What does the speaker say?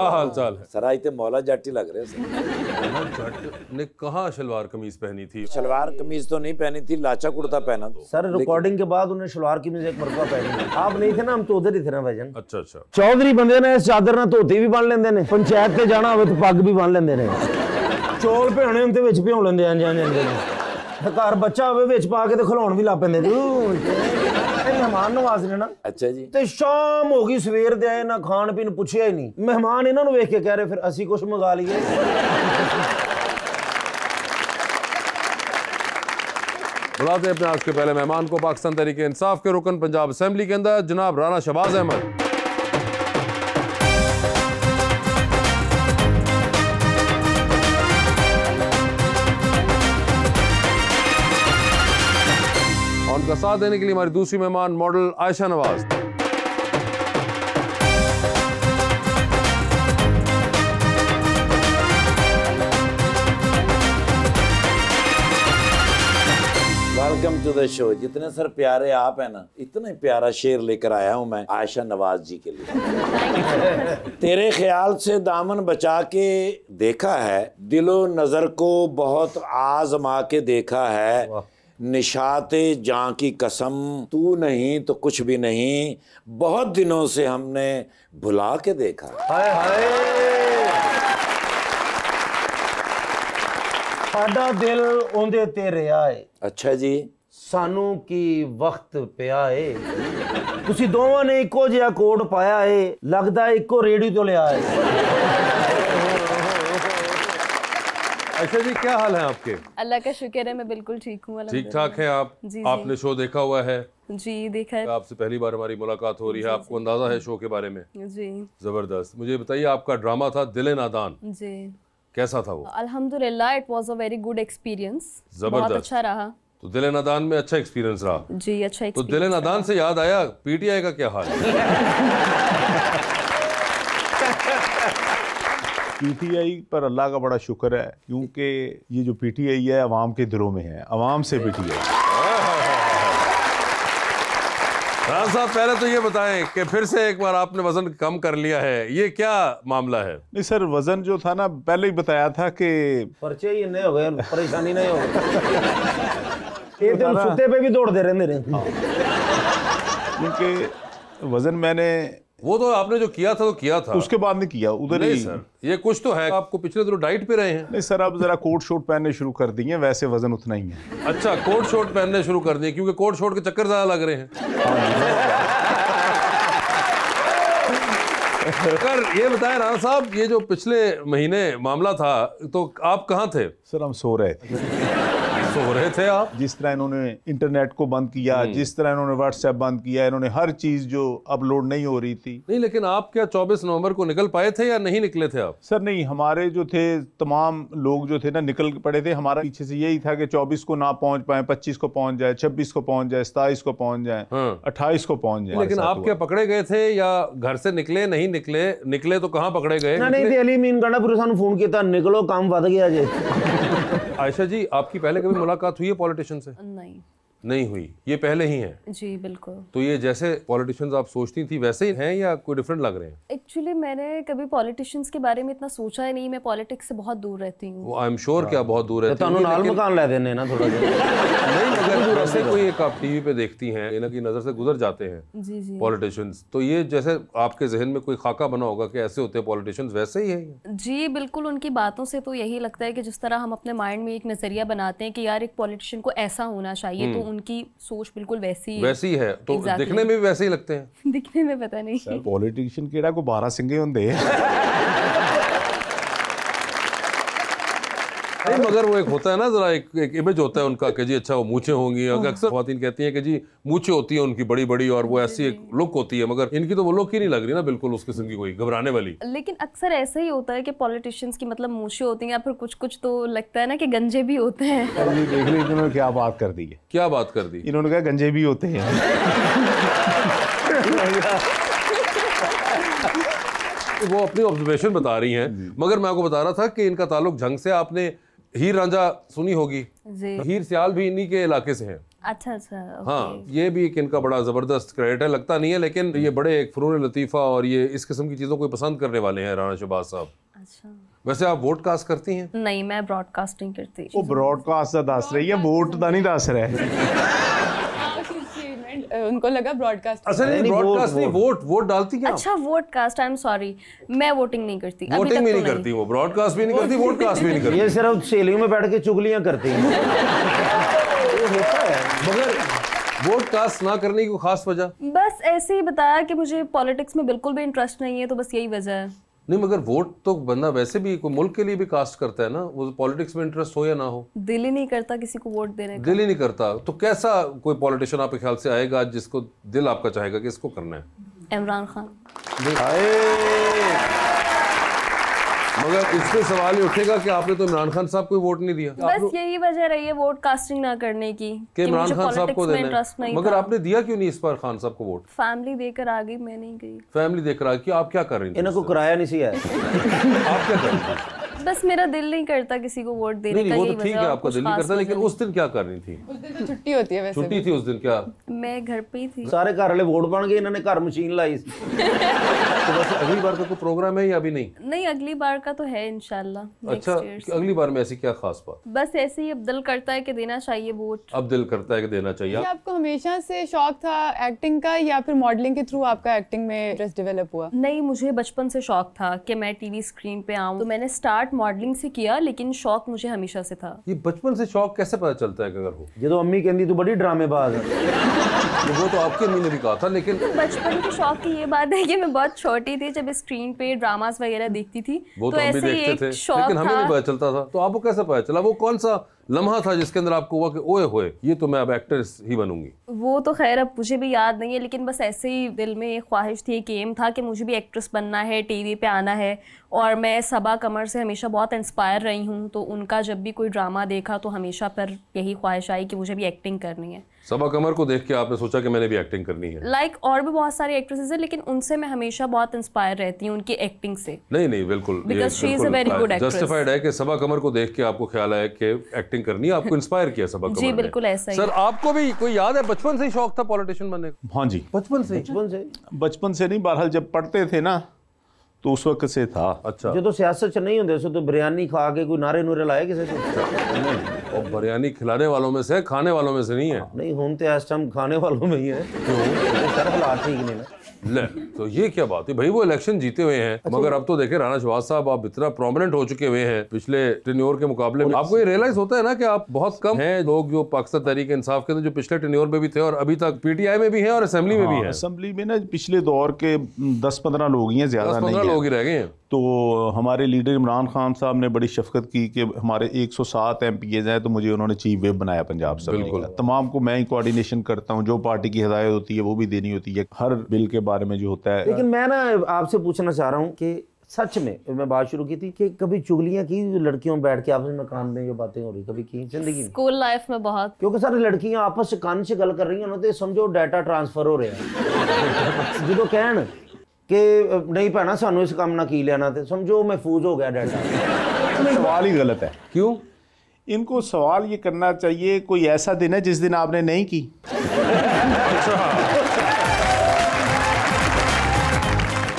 हाल चाल है? सराय ते मौला जाटी लग रहे हैं। जट ने कहाँ शलवार कमीज पहनी थी? शलवार कमीज तो नहीं पहनी थी, लाचा कुर्ता पहना था। सर रिकॉर्डिंग के बाद उन्हें शलवार कमीज एक मरतबा पहनी। आप नहीं थे ना, हम तो उधर ही थे ना भाईजान। अच्छा अच्छा। चौधरी बंदे ने इस चादर ना धोती भी बन लेंदे ने, पंचायत ते जाना होवे तो पग भी बन लेंदे ने, चौल भ्याने हुंदे विच भ्यों लेंदे आ जांदे ने, घर बच्चा होवे विच पा के ते खिलाउण भी ला पैंदे ने। मेहमान नवाज ने ना। अच्छा जी। ते शाम हो गई, सवेर दे आए ना, खान पीन पुछया ही नहीं। मेहमान इन्हां नूं वेख के कह रहे फिर असीं कुछ मंगा लीए। बुलाते हैं अपने आज के पहले मेहमान को, पाकिस्तान तहरीक इंसाफ के रुकन पंजाब असेंबली के अंदर जनाब राना शहबाज अहमद। और उनका साथ देने के लिए हमारी दूसरी मेहमान model Ayesha Nawaz. Welcome to the show. जितने सर प्यारे आप हैं ना, इतना प्यारा शेर लेकर आया हूं मैं आयशा नवाज जी के लिए। तेरे ख्याल से दामन बचा के देखा है, दिलो नजर को बहुत आजमा के देखा है, निशाते जां की कसम तू नहीं तो कुछ भी नहीं, बहुत दिनों से हमने भुला के देखा। हाय हाय, साडा दिल ओंदे ते रिहा है। अच्छा जी। सानू की वक्त पिया है, तुसी दोवां ने इक्को जिहा कोड पाया है, लगदा है इक्को रेडी तो लिया है। अच्छा जी, क्या हाल है आपके? अल्लाह का शुक्र है, मैं बिल्कुल ठीक हूँ। ठीक ठाक है आप? जी, आपने शो देखा हुआ है? जी देखा है। आपसे पहली बार हमारी मुलाकात हो रही है, आपको अंदाजा है शो के बारे में? जी जबरदस्त। मुझे बताइए, आपका ड्रामा था दिल नादान, जी, कैसा था वो? अल्हम्दुलिल्लाह it was a very good experience, बहुत अच्छा रहा। तो दिल नादान में अच्छा एक्सपीरियंस रहा? जी अच्छा तो दिल नादान से याद आया, पीटीआई का क्या हाल है? पीटीआई पर अल्लाह का बड़ा शुक्र है, क्योंकि ये जो पीटीआई है अवाम के दिलों में है, अवाम से पीटीआई। राना साहब, पहले तो ये बताएं कि फिर से एक बार आपने वजन कम कर लिया है, ये क्या मामला है? नहीं सर, वजन जो था ना, पहले ही बताया था कि पर्चे ही नहीं हो गए, परेशानी नहीं हो गई। एक दिन सुते पे भी दौड़ते रहते रहे, क्योंकि वजन मैंने वो तो आपने जो किया था तो किया था, उसके बाद नहीं किया उधर नहीं ही। सर, ये कुछ तो है, आपको पिछले दिनों डाइट पे रहे हैं। नहीं सर, अब जरा कोट शोट पहनने शुरू कर दिए, वैसे वजन उतना ही है। अच्छा, कोट शोट पहनने शुरू कर दिए, क्योंकि कोट शोट के चक्कर ज्यादा लग रहे हैं। कर ये बताएं राना साहब, ये जो पिछले महीने मामला था, तो आप कहाँ थे? सर हम सो रहे थे। सो रहे थे आप? जिस तरह इन्होंने इंटरनेट को बंद किया, जिस तरह इन्होंने व्हाट्सएप बंद किया, इन्होंने हर चीज जो अपलोड नहीं हो रही थी। नहीं, लेकिन आप क्या 24 नवंबर को निकल पाए थे या नहीं निकले थे आप? सर नहीं, हमारे जो थे तमाम लोग जो थे ना, निकल पड़े थे। हमारा पीछे से यही था कि 24 को ना पहुंच पाए, 25 को पहुंच जाए, 26 को पहुंच जाए, 27 को पहुंच जाए, 28 को पहुंच जाए। लेकिन आप क्या पकड़े गए थे या घर से निकले नहीं निकले? निकले तो कहाँ पकड़े गए? नहीं थे, अली मीन गंडा पूरे सानू फोन किया, निकलो काम वध गया जे। आयशा जी, आपकी पहले कभी मुलाकात हुई है पॉलिटिशियन से? नहीं हुई, ये पहले ही हैं? जी बिल्कुल। तो ये जैसे पॉलिटिशियंस आप सोचती थी वैसे ही हैं या कोई डिफरेंट लग रहे हैं? एक्चुअली मैंने कभी पॉलिटिशियंस के बारे में इतना सोचा ही नहीं, मैं पॉलिटिक्स से बहुत दूर रहती हूँ। आई एम श्योर कि आप बहुत दूर रहती हैं। नाल मकान ले देने ना थोड़ा नहीं, मगर वैसे कोई एक आप टीवी पे देखती हैं, इनकी नजर से गुजर जाते हैं जी जी पॉलिटिशियंस, तो ये जैसे आपके जहन में कोई खाका बना होगा कि ऐसे होते हैं पॉलिटिशियंस, वैसे ही है? जी बिल्कुल, उनकी बातों से तो यही लगता है कि जिस तरह हम अपने माइंड में एक नजरिया बनाते हैं कि यार एक पॉलिटिशियन को ऐसा होना चाहिए, तो उनकी सोच बिल्कुल वैसी है। तो exactly. दिखने में भी वैसे ही लगते हैं? दिखने में पता नहीं सर, पॉलिटिशियन केड़ा को 12 सिंगे होंदे नहीं, मगर वो एक होता है ना, जरा एक इमेज होता है उनका कि जी अच्छा वो मूछें होंगी। अक्सर ख्वातीन कहती हैं कि जी मूछें होती हैं उनकी बड़ी बड़ी और वो ऐसी एक लुक होती है, मगर इनकी तो वो लुक ही नहीं लग रही ना बिल्कुल उस किस्म की, कोई घबराने वाली। लेकिन अक्सर ऐसा ही होता है कि पॉलिटिशियंस की मतलब मूछें होती हैं, या फिर कुछ कुछ तो लगता है ना कि गंजे भी होते हैं। देख ली इन्होंने क्या बात कर दी है। क्या बात कर दी? इन्होंने कहा गंजे भी होते हैं। वो अपनी ऑब्जर्वेशन बता रही हैं, मगर मैं आपको बता रहा था कि इनका ताल्लुक जंग से। आपने हीर रांझा सुनी होगी? हीर सियाल भी इन्हीं के इलाके से हैं। अच्छा अच्छा, हाँ, ये भी एक इनका बड़ा जबरदस्त क्रेडिट है, लगता नहीं है लेकिन ये बड़े एक फनून लतीफ़ा और ये इस किस्म की चीज़ों को पसंद करने वाले हैं राना शहबाज साहब। अच्छा, वैसे आप वोट कास्ट करती हैं? नहीं, मैं ब्रॉडकास्टिंग करती। वो ब्रॉडकास्ट का दस रही है, वोट का नहीं दस रहा है। उनको लगा ब्रॉडकास्ट। असल में ब्रॉडकास्ट नहीं, वोट डालती क्या? अच्छा, vote cast, I am sorry, मैं वोटिंग नहीं करती। अभी वोटिंग तक भी तो नहीं करती, वो ब्रॉडकास्ट भी नहीं करती, वोट कास्ट भी नहीं करती। ये सिर्फ सहेलियों में बैठ के चुगलियां करती हैं। ये होता है। मगर वोट कास्ट ना करने की कोई खास वजह? बस ऐसे ही बताया कि मुझे पॉलिटिक्स में बिल्कुल भी इंटरेस्ट नहीं है, तो बस यही वजह है। नहीं, मगर वोट तो बंदा वैसे भी कोई मुल्क के लिए भी कास्ट करता है ना, वो पॉलिटिक्स में इंटरेस्ट हो या ना हो। दिल ही नहीं करता किसी को वोट देने का। दिल ही नहीं करता, तो कैसा कोई पॉलिटिशियन आपके ख्याल से आएगा जिसको दिल आपका चाहेगा कि इसको करना है? इमरान खान। मगर इससे सवाल ये उठेगा कि आपने तो इमरान खान साहब को वोट नहीं दिया। बस यही वजह रही है वोट कास्टिंग ना करने की कि इमरान मुझे खान साहब को पॉलिटिक्स में देना इंटरेस्ट है। नहीं मगर था। आपने दिया क्यों नहीं इस बार खान साहब को वोट? फैमिली देकर आ गई, मैं नहीं गई। फैमिली देख रहा है कि आप क्या कर रही थी? इनको किराया नहीं सी है। आप क्या कर रही थी? बस मेरा दिल नहीं करता किसी को वोट देने नहीं, का, वो यही तो ठीक वजह है, और आपका कुछ दिल नहीं खास करता, वजह लेकिन नहीं। उस दिन क्या कर रही थी? उस दिन तो छुट्टी होती है वैसे छुट्टी थी उस दिन क्या? मैं घर पे ही थी। सारे घर वाले वोट बन गए, इन्होंने घर मशीन लाई। तो वैसे अगली बार का कोई प्रोग्राम है या अभी नहीं? नहीं, अगली बार का तो है इंशाल्लाह। अच्छा, अगली बार में ऐसी क्या खास बात? बस ऐसे ही अब दिल करता है कि देना चाहिए वोट। अब दिल करता है कि देना चाहिए। क्या आपको हमेशा से शौक था एक्टिंग का, या फिर मॉडलिंग के थ्रू आपका एक्टिंग में इंटरेस्ट डेवलप हुआ? नहीं, मुझे बचपन से शौक था कि मैं टीवी स्क्रीन पे आऊं, तो मैंने स्टार्ट मॉडलिंग से किया, लेकिन शौक मुझे हमेशा से था। ये बचपन से शौक कैसे पता चलता है कि अगर हो? जो अम्मी कहती तू बड़ी ड्रामेबाज है। तो वो तो आपकी अम्मी ने भी कहा था, लेकिन बचपन के शौक की ये बात है कि मैं बहुत छोटी थी जब स्क्रीन पे ड्रामास वगैरह देखती थी, वो तो तो हम भी ऐसे ही देखते एक थे, शौक लेकिन हमें था। भी पता चलता था। तो आपको कैसे पता चला? वो कौन सा लम्हा था जिसके अंदर आपको हुआ कि ओए होए ये तो मैं अब एक्ट्रेस ही बनूंगी? वो तो खैर अब मुझे भी याद नहीं है, लेकिन बस ऐसे ही दिल में एक ख्वाहिश थी, एक एम था कि मुझे भी एक्ट्रेस बनना है, टीवी पे आना है। और मैं सबा कमर से हमेशा बहुत इंस्पायर रही हूँ, तो उनका जब भी कोई ड्रामा देखा तो हमेशा पर यही ख्वाहिश आई कि मुझे भी एक्टिंग करनी है। सबा कमर को देख के आपने सोचा कि मैंने भी एक्टिंग करनी है? लाइक और भी बहुत सारी एक्ट्रेसेस हैं, लेकिन उनसे मैं हमेशा बहुत इंस्पायर रहती हूँ उनकी एक्टिंग से। नहीं, बिल्कुल Because she is a very good actress. Justified है कि सबा कमर को देख के आपको ख्याल आया कि एक्टिंग करनी है, आपको इंस्पायर किया सबा कमर जी, ने। बिल्कुल ऐसा ही। सर, आपको भी कोई याद है बचपन से ही शौक था पॉलिटिशियन बनने का? हाँ जी, बचपन से? बचपन से नहीं, बहरहाल जब पढ़ते थे ना तो उस वक्त से था। अच्छा, जो तो सियासत च नहीं होंगे सो तो बिरयानी खा के कोई नारे नूरे लाए किसी को? और बिरयानी खिलाने वालों में से, खाने वालों में से नहीं है? नहीं, होम तो इस टाइम खाने वालों में ही है। क्यों? सर हालात ठीक नहीं ना। ले, तो ये क्या बात है भाई? वो इलेक्शन जीते हुए हैं, मगर अब तो देखे राना शहबाज साहब आप इतना प्रोमिनेंट हो चुके हुए हैं पिछले टेन्योर के मुकाबले में। आपको ये रियलाइज होता है ना कि आप बहुत कम हैं लोग जो पाकिस्तान तहरीक इंसाफ के जो पिछले टेन्योर में भी थे और अभी तक पीटीआई में भी हैं और असेंबली में भी हैं। असेंबली में ना पिछले दौर के 10-15 लोग ही हैं, ज्यादा नहीं 10-15 है। लोग ही रह गए हैं। तो हमारे लीडर इमरान खान साहब ने बड़ी शफकत की कि हमारे 107 MPs हैं, तो मुझे उन्होंने चीफ विप बनाया पंजाब असेंबली का। तमाम को मैं ही कोऑर्डिनेशन करता हूँ, जो पार्टी की हिदायत होती है वो भी देनी होती है, हर बिल के बारे में जो होता है। लेकिन मैं ना आपसे पूछना चाह रहा हूँ कि सच में मैं बात शुरू की थी कि कभी चुगलियां की लड़कियों बैठ के आपस में कान में जो बातें हो रही, कभी की जिंदगी में? स्कूल लाइफ में बहुत। क्योंकि सारी लड़कियां आपस से कान से गल कर रही हैं ना, तो समझो डाटा ट्रांसफर हो रहा है। जो कहन कि नहीं भैना सानू इस काम ना की लेना, तो समझो महफूज हो गया डाटा। सवाल ही गलत है। क्यों? इनको सवाल ये करना चाहिए कोई ऐसा दिन है जिस दिन आपने नहीं की।